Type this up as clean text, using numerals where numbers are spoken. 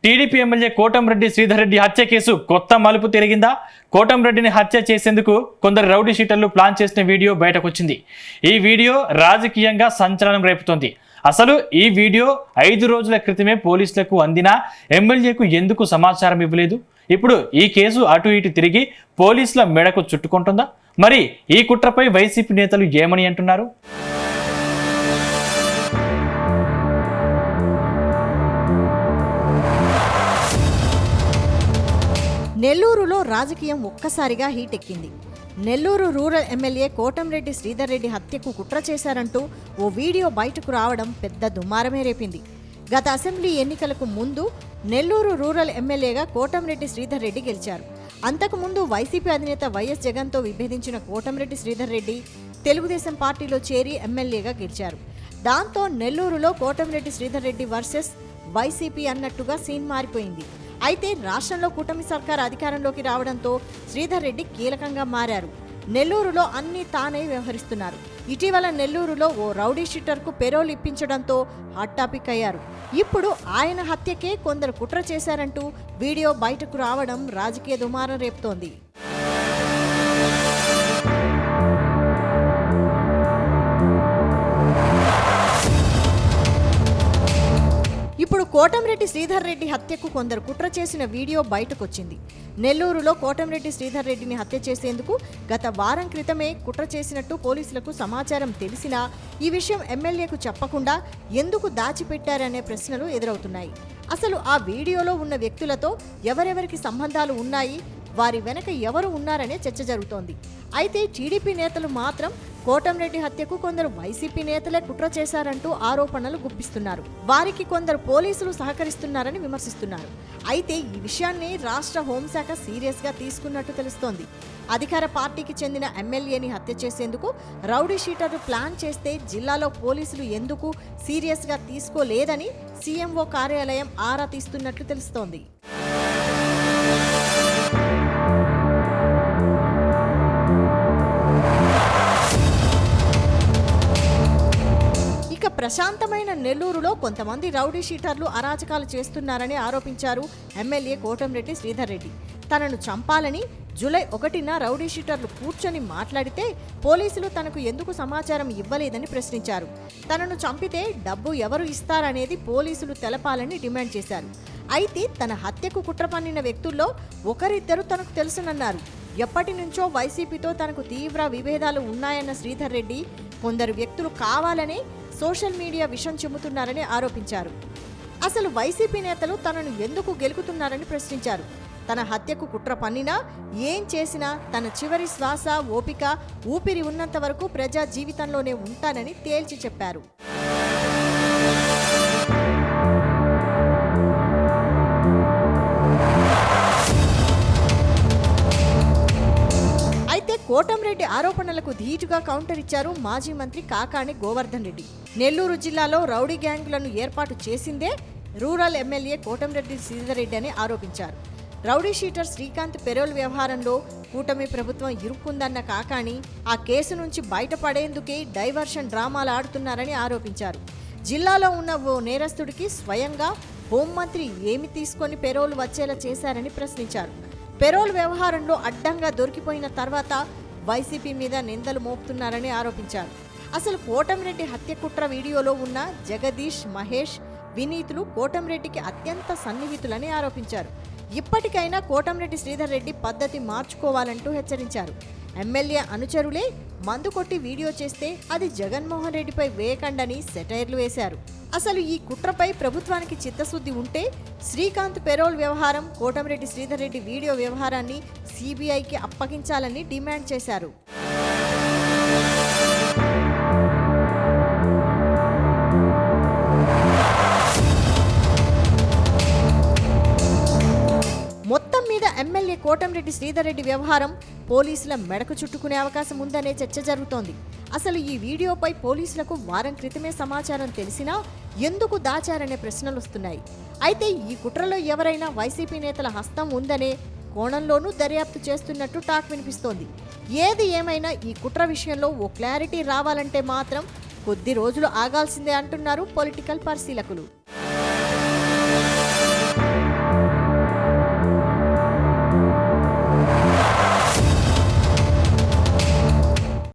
TDP MLA Kotamreddy Sridhar Reddy హత్య case కొత్త మలుపు తిరిగిందా? కోటంరెడ్డిని హత్య చేసేందుకు కొందరు రౌడీ షీటర్లు ప్లాన్ చేసిన వీడియో బయటకొచ్చింది. ఈ వీడియో రాజకీయంగా సంచలనం రేపుతోంది. అసలు ఈ వీడియో 5 రోజుల క్రితమే పోలీసులకు అందినా ఎమ్మెల్యేకు ఎందుకు సమాచారం ఇవ్వలేదు? ఇప్పుడు ఈ కేసు అటు ఇటు తిరిగి పోలీసుల మెడకు చుట్టుకుంటుందా? మరి ఈ కుట్రపై వైసీపీ నేతలు ఏమని అంటున్నారు? నెల్లూరులో రాజకీయం ఒక్కసారిగా హీట్ ఎక్కింది. నెల్లూరు రూరల్ ఎమ్మెల్యే కోటంరెడ్డి శ్రీధర్ రెడ్డి హత్యకు కుట్ర చేశారంటూ ఓ వీడియో బయటకు రావడం పెద్ద దుమారమే రేపింది. గత అసెంబ్లీ ఎన్నికలకు ముందు నెల్లూరు రూరల్ ఎమ్మెల్యేగా కోటంరెడ్డి శ్రీధర్ రెడ్డి గెలిచారు. అంతకుముందు వైసీపీ అధినేత వైఎస్ జగన్తో విభేదించిన కోటంరెడ్డి శ్రీధర్ రెడ్డి తెలుగుదేశం పార్టీలో చేరి ఎమ్మెల్యేగా గెలిచారు. దాంతో నెల్లూరులో కోటంరెడ్డి శ్రీధర్ రెడ్డి వర్సెస్ వైసీపీ అన్నట్టుగా సీన్ మారిపోయింది. అయితే రాష్ట్రంలో కూటమి సర్కార్ అధికారంలోకి రావడంతో శ్రీధర్ రెడ్డి కీలకంగా మారారు. నెల్లూరులో అన్ని తానే వ్యవహరిస్తున్నారు. ఇటీవల నెల్లూరులో ఓ రౌడీ షీటర్కు పెరోల్ ఇప్పించడంతో హాట్ టాపిక్ అయ్యారు. ఇప్పుడు ఆయన హత్యకే కొందరు కుట్ర చేశారంటూ వీడియో బయటకు రావడం రాజకీయ దుమారం రేపుతోంది. ఇప్పుడు కోటంరెడ్డి శ్రీధర్ రెడ్డి హత్యకు కొందరు కుట్ర చేసిన వీడియో బయటకొచ్చింది. నెల్లూరులో కోటంరెడ్డి శ్రీధర్ రెడ్డిని హత్య చేసేందుకు గత వారం క్రితమే కుట్ర చేసినట్టు పోలీసులకు సమాచారం తెలిసినా ఈ విషయం ఎమ్మెల్యేకు చెప్పకుండా ఎందుకు దాచిపెట్టారనే ప్రశ్నలు ఎదురవుతున్నాయి. అసలు ఆ వీడియోలో ఉన్న వ్యక్తులతో ఎవరెవరికి సంబంధాలు ఉన్నాయి, వారి వెనక ఎవరు ఉన్నారనే చర్చ జరుగుతోంది. అయితే టీడీపీ నేతలు మాత్రం కోటంరెడ్డి హత్యకు కొందరు వైసీపీ నేతలే కుట్ర చేశారంటూ ఆరోపణలు గుప్పిస్తున్నారు. వారికి కొందరు పోలీసులు సహకరిస్తున్నారని విమర్శిస్తున్నారు. అయితే ఈ విషయాన్ని రాష్ట్ర హోంశాఖ సీరియస్గా తీసుకున్నట్టు తెలుస్తోంది. అధికార పార్టీకి చెందిన ఎమ్మెల్యేని హత్య చేసేందుకు రౌడీ షీటర్లు ప్లాన్ చేస్తే జిల్లాలో పోలీసులు ఎందుకు సీరియస్గా తీసుకోలేదని సీఎంఓ కార్యాలయం ఆరా తీస్తున్నట్లు తెలుస్తోంది. ప్రశాంతమైన నెల్లూరులో కొంతమంది రౌడీ షీటర్లు అరాచకాలు చేస్తున్నారని ఆరోపించారు ఎమ్మెల్యే కోటంరెడ్డి శ్రీధర్ రెడ్డి. తనను చంపాలని జూలై 1న రౌడీ షీటర్లు కూర్చొని మాట్లాడితే పోలీసులు తనకు ఎందుకు సమాచారం ఇవ్వలేదని ప్రశ్నించారు. తనను చంపితే డబ్బు ఎవరు ఇస్తారనేది పోలీసులు తెలపాలని డిమాండ్ చేశారు. అయితే తన హత్యకు కుట్ర పన్నిన వ్యక్తుల్లో ఒకరిద్దరు తనకు తెలుసునన్నారు. ఎప్పటి నుంచో వైసీపీతో తనకు తీవ్ర విభేదాలు ఉన్నాయన్న శ్రీధర్ రెడ్డి కొందరు వ్యక్తులు కావాలనే సోషల్ మీడియా విషం చెబుతున్నారని ఆరోపించారు. అసలు వైసీపీ నేతలు తనను ఎందుకు గెలుకుతున్నారని ప్రశ్నించారు. తన హత్యకు కుట్ర పన్నినా ఏం చేసినా తన చివరి శ్వాస ఓపిక ఊపిరి ఉన్నంత వరకు ప్రజా జీవితంలోనే ఉంటానని తేల్చి చెప్పారు. కోటంరెడ్డి ఆరోపణలకు ధీటుగా కౌంటర్ ఇచ్చారు మాజీ మంత్రి కాకాణి గోవర్ధన్ రెడ్డి. నెల్లూరు జిల్లాలో రౌడీ గ్యాంగులను ఏర్పాటు చేసిందే రూరల్ ఎమ్మెల్యే కోటంరెడ్డి శ్రీధర్ రెడ్డి అని ఆరోపించారు. రౌడీ షీటర్ శ్రీకాంత్ పెరోల్ వ్యవహారంలో కూటమి ప్రభుత్వం ఇరుక్కుందన్న కాకాణి ఆ కేసు నుంచి బయటపడేందుకే డైవర్షన్ డ్రామాలు ఆడుతున్నారని ఆరోపించారు. జిల్లాలో ఉన్న ఓ నేరస్తుడికి స్వయంగా హోంమంత్రి ఏమి తీసుకొని పెరోల్ వచ్చేలా చేశారని ప్రశ్నించారు. పెరోల్ వ్యవహారంలో అడ్డంగా దొరికిపోయిన తర్వాత వైసీపీ మీద నిందలు మోపుతున్నారని ఆరోపించారు. అసలు కోటంరెడ్డి హత్య కుట్ర వీడియోలో ఉన్న జగదీష్, మహేష్, వినీతులు కోటంరెడ్డికి అత్యంత సన్నిహితులని ఆరోపించారు. ఇప్పటికైనా కోటంరెడ్డి శ్రీధర్ రెడ్డి పద్ధతి మార్చుకోవాలంటూ హెచ్చరించారు. ఎమ్మెల్యే అనుచరులే మందు కొట్టి వీడియో చేస్తే అది జగన్మోహన్ రెడ్డిపై వేయకండని సెటైర్లు వేశారు. అసలు ఈ కుట్రపై ప్రభుత్వానికి చిత్తశుద్ధి ఉంటే శ్రీకాంత్ పెరోల్ వ్యవహారం, కోటంరెడ్డి శ్రీధర్ రెడ్డి వీడియో వ్యవహారాన్ని సిబిఐకి అప్పగించాలని డిమాండ్ చేశారు. మొత్తం మీద ఎమ్మెల్యే కోటంరెడ్డి శ్రీధర్ రెడ్డి వ్యవహారం పోలీసుల మెడకు చుట్టుకునే అవకాశం ఉందనే చర్చ జరుగుతోంది. అసలు ఈ వీడియోపై పోలీసులకు వారం క్రితమే సమాచారం తెలిసినా ఎందుకు దాచారనే ప్రశ్నలు వస్తున్నాయి. అయితే ఈ కుట్రలో ఎవరైనా వైసీపీ నేతల హస్తం ఉందనే కోణంలోనూ దర్యాప్తు చేస్తున్నట్టు టాక్ వినిపిస్తోంది. ఏది ఏమైనా ఈ కుట్ర విషయంలో ఓ క్లారిటీ రావాలంటే మాత్రం కొద్ది రోజులు ఆగాల్సిందే అంటున్నారు పొలిటికల్ పరిశీలకులు.